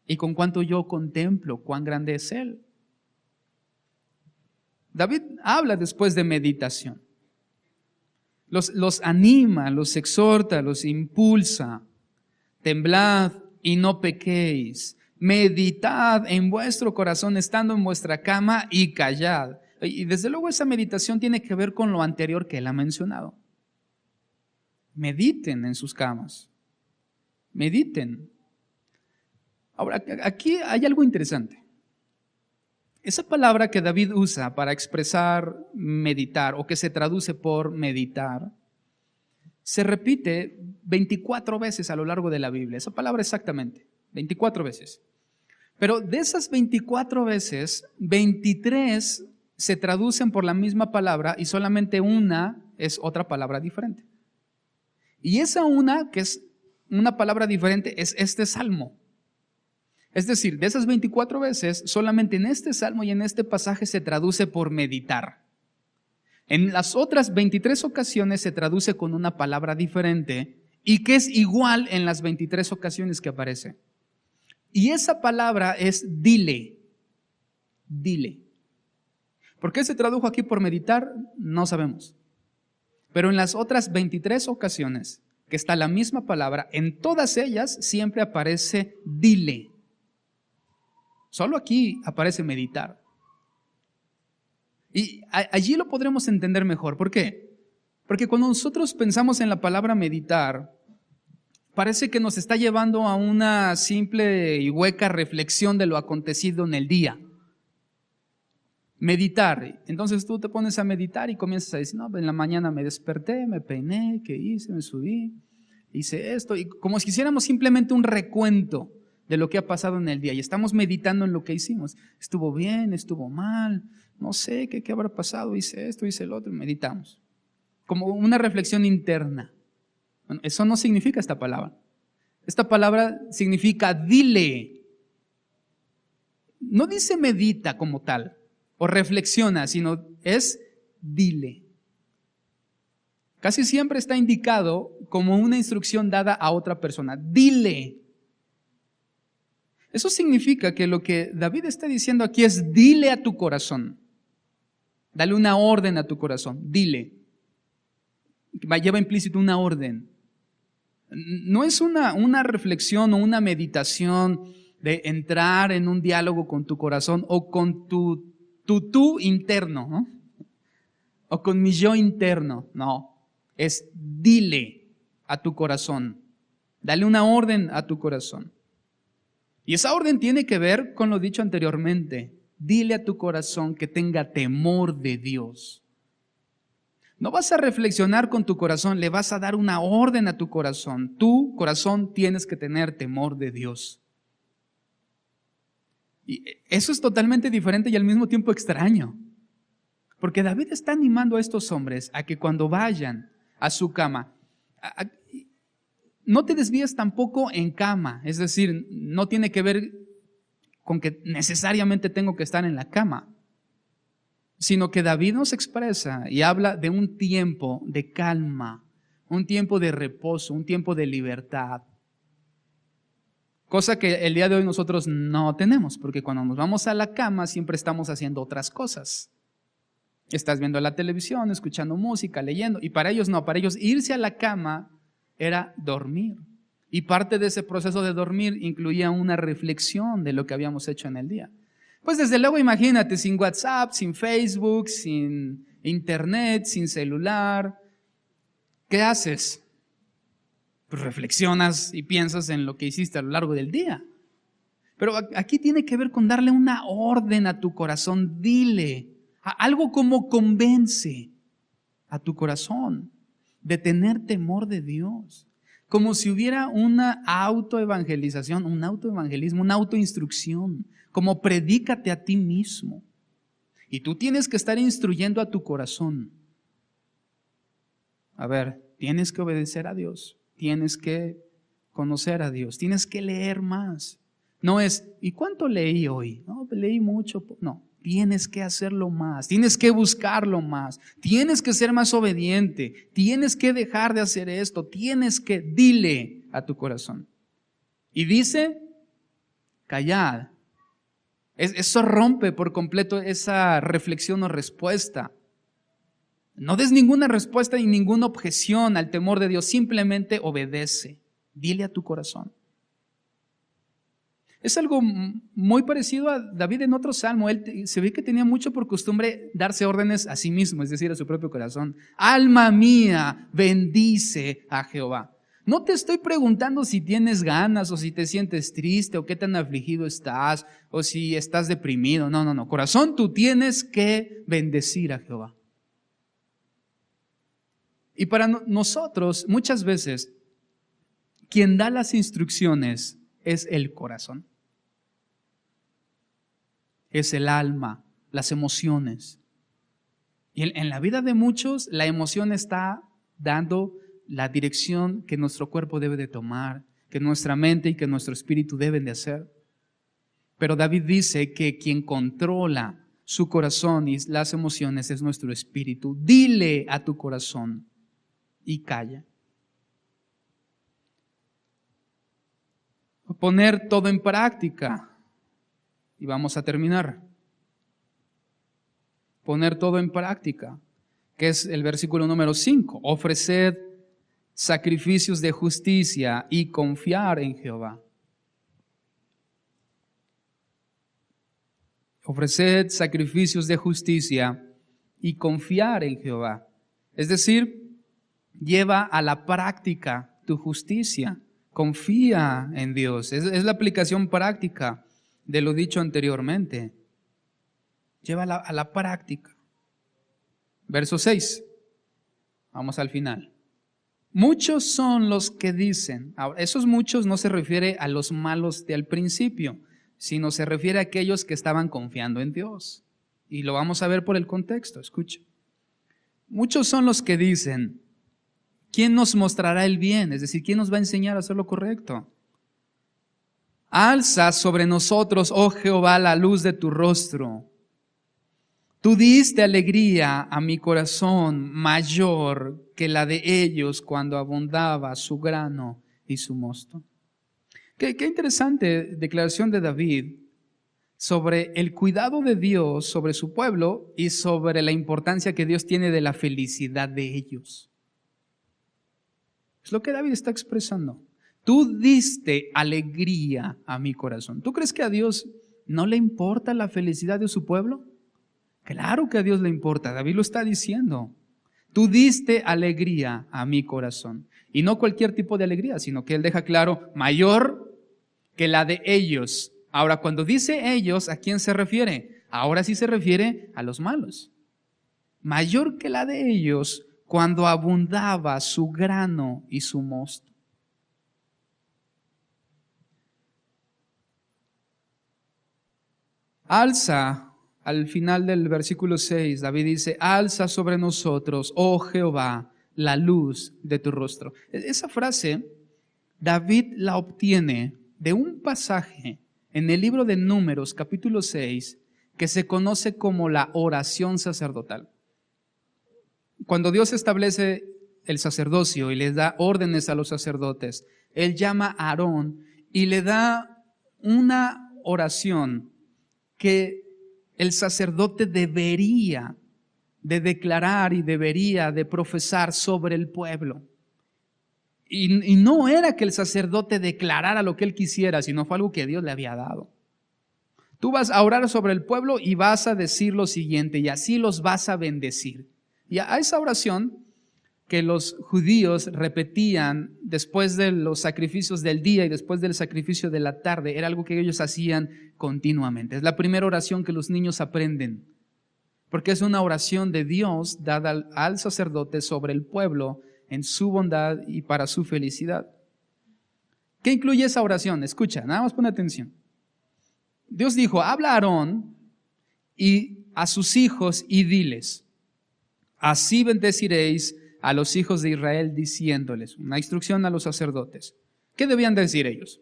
y con cuánto yo contemplo, cuán grande es Él. David habla después de meditación. Los anima, los exhorta, los impulsa. Temblad y no pequéis. Meditad en vuestro corazón estando en vuestra cama y callad. Y desde luego esa meditación tiene que ver con lo anterior que él ha mencionado. Mediten en sus camas. Mediten. Ahora, aquí hay algo interesante. Esa palabra que David usa para expresar meditar o que se traduce por meditar, se repite 24 veces a lo largo de la Biblia. Esa palabra exactamente, 24 veces. Pero de esas 24 veces, 23 se traducen por la misma palabra y solamente una es otra palabra diferente. Y esa una, que es una palabra diferente, es este salmo. Es decir, de esas 24 veces, solamente en este salmo y en este pasaje se traduce por meditar. En las otras 23 ocasiones se traduce con una palabra diferente y que es igual en las 23 ocasiones que aparece. Y esa palabra es dile. Dile. ¿Por qué se tradujo aquí por meditar? No sabemos. Pero en las otras 23 ocasiones que está la misma palabra, en todas ellas siempre aparece dile. Solo aquí aparece meditar. Y allí lo podremos entender mejor. ¿Por qué? Porque cuando nosotros pensamos en la palabra meditar, parece que nos está llevando a una simple y hueca reflexión de lo acontecido en el día. Meditar. Entonces tú te pones a meditar y comienzas a decir, no, en la mañana me desperté, me peiné, ¿qué hice? Me subí, hice esto. Y como si hiciéramos simplemente un recuento de lo que ha pasado en el día. Y estamos meditando en lo que hicimos. Estuvo bien, estuvo mal, no sé, ¿qué habrá pasado? Hice esto, hice el otro, y meditamos. Como una reflexión interna. Bueno, eso no significa esta palabra. Esta palabra significa dile. No dice medita como tal, o reflexiona, sino es dile. Casi siempre está indicado como una instrucción dada a otra persona. Dile. Eso significa que lo que David está diciendo aquí es dile a tu corazón. Dale una orden a tu corazón. Dile. Lleva implícito una orden. No es una reflexión o una meditación de entrar en un diálogo con tu corazón o con tu tú interno, ¿no? O con mi yo interno. No, es dile a tu corazón. Dale una orden a tu corazón. Y esa orden tiene que ver con lo dicho anteriormente. Dile a tu corazón que tenga temor de Dios. No vas a reflexionar con tu corazón, le vas a dar una orden a tu corazón. Tu corazón tienes que tener temor de Dios. Y eso es totalmente diferente y al mismo tiempo extraño. Porque David está animando a estos hombres a que cuando vayan a su cama, no te desvíes tampoco en cama. Es decir, no tiene que ver con que necesariamente tengo que estar en la cama, sino que David nos expresa y habla de un tiempo de calma, un tiempo de reposo, un tiempo de libertad. Cosa que el día de hoy nosotros no tenemos, porque cuando nos vamos a la cama siempre estamos haciendo otras cosas. Estás viendo la televisión, escuchando música, leyendo, y para ellos no, para ellos irse a la cama era dormir. Y parte de ese proceso de dormir incluía una reflexión de lo que habíamos hecho en el día. Pues desde luego imagínate, sin WhatsApp, sin Facebook, sin internet, sin celular, ¿qué haces? Pues reflexionas y piensas en lo que hiciste a lo largo del día. Pero aquí tiene que ver con darle una orden a tu corazón. Dile, algo como convence a tu corazón de tener temor de Dios. Como si hubiera una autoevangelización, un autoevangelismo, una autoinstrucción. Como predícate a ti mismo. Y tú tienes que estar instruyendo a tu corazón. A ver, tienes que obedecer a Dios. Tienes que conocer a Dios. Tienes que leer más. No es, ¿y cuánto leí hoy? No, leí mucho. No, tienes que hacerlo más. Tienes que buscarlo más. Tienes que ser más obediente. Tienes que dejar de hacer esto. Tienes que, dile a tu corazón. Y dice, callad. Eso rompe por completo esa reflexión o respuesta. No des ninguna respuesta y ninguna objeción al temor de Dios. Simplemente obedece. Dile a tu corazón. Es algo muy parecido a David en otro salmo. Él se ve que tenía mucho por costumbre darse órdenes a sí mismo, es decir, a su propio corazón. Alma mía, bendice a Jehová. No te estoy preguntando si tienes ganas o si te sientes triste o qué tan afligido estás o si estás deprimido. No. Corazón, tú tienes que bendecir a Jehová. Y para nosotros, muchas veces, quien da las instrucciones es el corazón. Es el alma, las emociones. Y en la vida de muchos, la emoción está dando la dirección que nuestro cuerpo debe de tomar, que nuestra mente y que nuestro espíritu deben de hacer. Pero David dice que quien controla su corazón y las emociones es nuestro espíritu. Dile a tu corazón y calla. Poner todo en práctica. Y vamos a terminar. Poner todo en práctica, que es el versículo número 5. Ofreced sacrificios de justicia y confiar en Jehová. Ofreced sacrificios de justicia y confiar en Jehová. Es decir, lleva a la práctica tu justicia. Confía en Dios. Es la aplicación práctica de lo dicho anteriormente. Llévala a la práctica. Verso 6. Vamos al final. Muchos son los que dicen. Ahora, esos muchos no se refiere a los malos del principio, sino se refiere a aquellos que estaban confiando en Dios. Y lo vamos a ver por el contexto. Escucha. Muchos son los que dicen, ¿quién nos mostrará el bien? Es decir, ¿quién nos va a enseñar a hacer lo correcto? Alza sobre nosotros, oh Jehová, la luz de tu rostro. Tú diste alegría a mi corazón mayor que la de ellos cuando abundaba su grano y su mosto. Qué interesante declaración de David sobre el cuidado de Dios sobre su pueblo y sobre la importancia que Dios tiene de la felicidad de ellos. Es lo que David está expresando. Tú diste alegría a mi corazón. ¿Tú crees que a Dios no le importa la felicidad de su pueblo? Claro que a Dios le importa. David lo está diciendo. Tú diste alegría a mi corazón. Y no cualquier tipo de alegría, sino que él deja claro, mayor que la de ellos. Ahora, cuando dice ellos, ¿a quién se refiere? Ahora sí se refiere a los malos. Mayor que la de ellos cuando abundaba su grano y su mosto. Alza, al final del versículo 6, David dice, alza sobre nosotros, oh Jehová, la luz de tu rostro. Esa frase, David la obtiene de un pasaje en el libro de Números, capítulo 6, que se conoce como la oración sacerdotal. Cuando Dios establece el sacerdocio y les da órdenes a los sacerdotes, Él llama a Aarón y le da una oración que el sacerdote debería de declarar y debería de profesar sobre el pueblo. Y no era que el sacerdote declarara lo que él quisiera, sino fue algo que Dios le había dado. Tú vas a orar sobre el pueblo y vas a decir lo siguiente, y así los vas a bendecir. Y a esa oración que los judíos repetían después de los sacrificios del día y después del sacrificio de la tarde. Era algo que ellos hacían continuamente. Es la primera oración que los niños aprenden, porque es una oración de Dios dada al sacerdote sobre el pueblo en su bondad y para su felicidad. ¿Qué incluye esa oración? Escucha, nada más pon atención. Dios dijo, habla a Aarón y a sus hijos y diles, así bendeciréis a los hijos de Israel diciéndoles, una instrucción a los sacerdotes. ¿Qué debían decir ellos?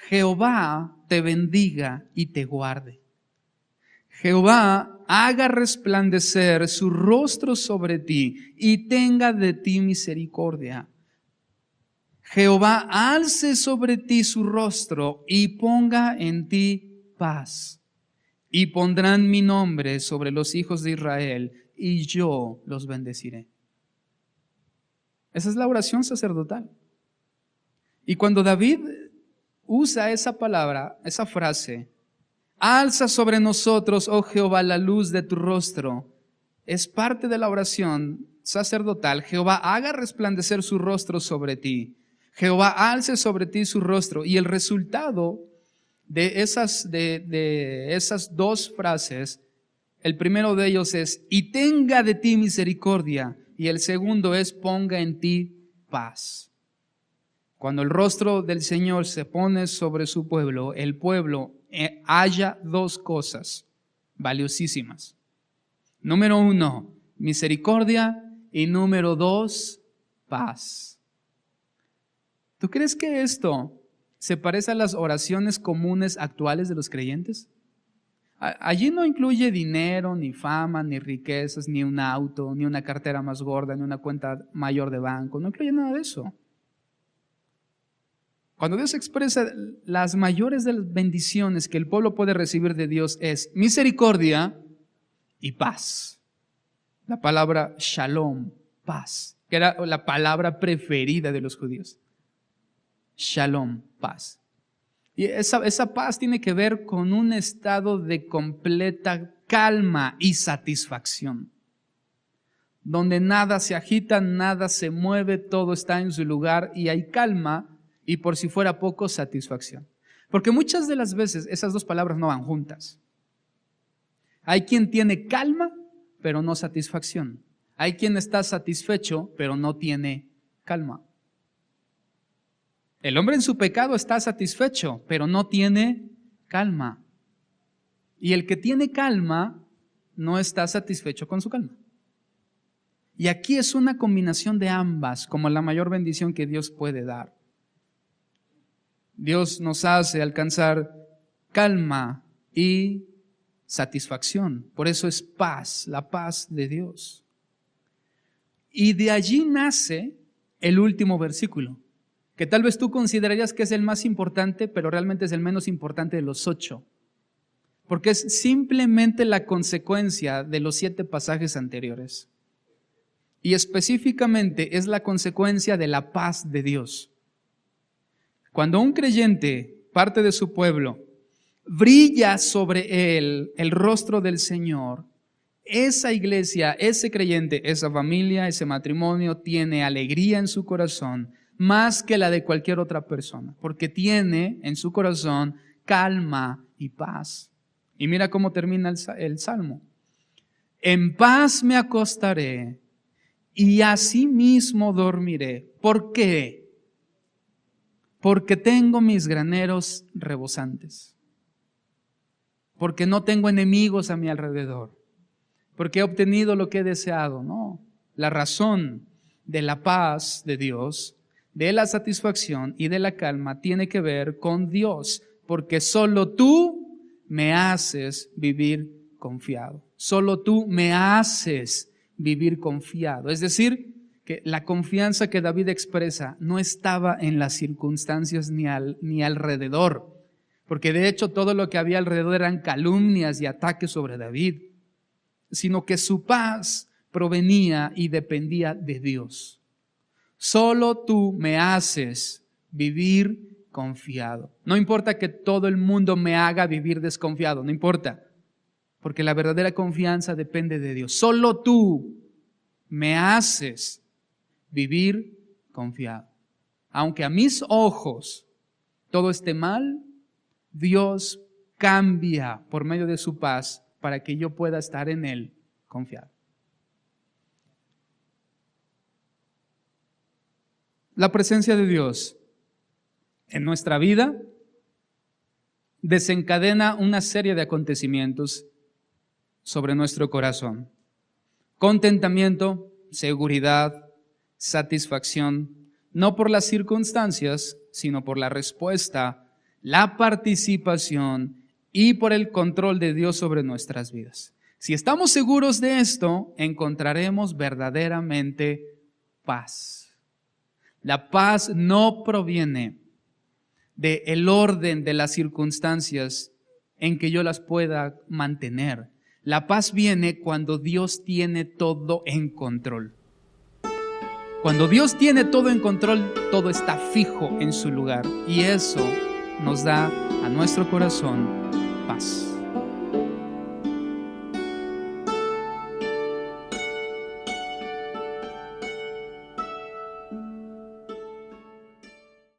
Jehová te bendiga y te guarde. Jehová haga resplandecer su rostro sobre ti y tenga de ti misericordia. Jehová alce sobre ti su rostro y ponga en ti paz. Y pondrán mi nombre sobre los hijos de Israel y yo los bendeciré. Esa es la oración sacerdotal. Y cuando David usa esa palabra, esa frase, alza sobre nosotros, oh Jehová, la luz de tu rostro, es parte de la oración sacerdotal. Jehová haga resplandecer su rostro sobre ti. Jehová alce sobre ti su rostro. Y el resultado de esas dos frases, el primero de ellos es, y tenga de ti misericordia. Y el segundo es, ponga en ti paz. Cuando el rostro del Señor se pone sobre su pueblo, el pueblo halla dos cosas valiosísimas. Número 1, misericordia, y número 2, paz. ¿Tú crees que esto se parece a las oraciones comunes actuales de los creyentes? Allí no incluye dinero, ni fama, ni riquezas, ni un auto, ni una cartera más gorda, ni una cuenta mayor de banco. No incluye nada de eso. Cuando Dios expresa las mayores de las bendiciones que el pueblo puede recibir de Dios es misericordia y paz. La palabra shalom, paz, que era la palabra preferida de los judíos. Shalom, paz. Y esa paz tiene que ver con un estado de completa calma y satisfacción, donde nada se agita, nada se mueve, todo está en su lugar y hay calma y, por si fuera poco, satisfacción. Porque muchas de las veces esas dos palabras no van juntas. Hay quien tiene calma, pero no satisfacción. Hay quien está satisfecho, pero no tiene calma. El hombre en su pecado está satisfecho, pero no tiene calma. Y el que tiene calma no está satisfecho con su calma. Y aquí es una combinación de ambas, como la mayor bendición que Dios puede dar. Dios nos hace alcanzar calma y satisfacción. Por eso es paz, la paz de Dios. Y de allí nace el último versículo, que tal vez tú considerarías que es el más importante, pero realmente es el menos importante de los 8, porque es simplemente la consecuencia de los 7 pasajes anteriores. Y específicamente es la consecuencia de la paz de Dios. Cuando un creyente, parte de su pueblo, brilla sobre él el rostro del Señor, esa iglesia, ese creyente, esa familia, ese matrimonio tiene alegría en su corazón, más que la de cualquier otra persona, porque tiene en su corazón calma y paz. Y mira cómo termina el Salmo. En paz me acostaré y asimismo dormiré. ¿Por qué? Porque tengo mis graneros rebosantes. Porque no tengo enemigos a mi alrededor. Porque he obtenido lo que he deseado. No, la razón de la paz de Dios, de la satisfacción y de la calma tiene que ver con Dios, porque solo tú me haces vivir confiado. Solo tú me haces vivir confiado. Es decir, que la confianza que David expresa no estaba en las circunstancias ni alrededor, porque de hecho todo lo que había alrededor eran calumnias y ataques sobre David, sino que su paz provenía y dependía de Dios. Solo tú me haces vivir confiado. No importa que todo el mundo me haga vivir desconfiado, no importa, porque la verdadera confianza depende de Dios. Solo tú me haces vivir confiado. Aunque a mis ojos todo esté mal, Dios cambia por medio de su paz para que yo pueda estar en Él confiado. La presencia de Dios en nuestra vida desencadena una serie de acontecimientos sobre nuestro corazón. Contentamiento, seguridad, satisfacción, no por las circunstancias, sino por la respuesta, la participación y por el control de Dios sobre nuestras vidas. Si estamos seguros de esto, encontraremos verdaderamente paz. La paz no proviene del orden de las circunstancias en que yo las pueda mantener. La paz viene cuando Dios tiene todo en control. Cuando Dios tiene todo en control, todo está fijo en su lugar. Y eso nos da a nuestro corazón paz.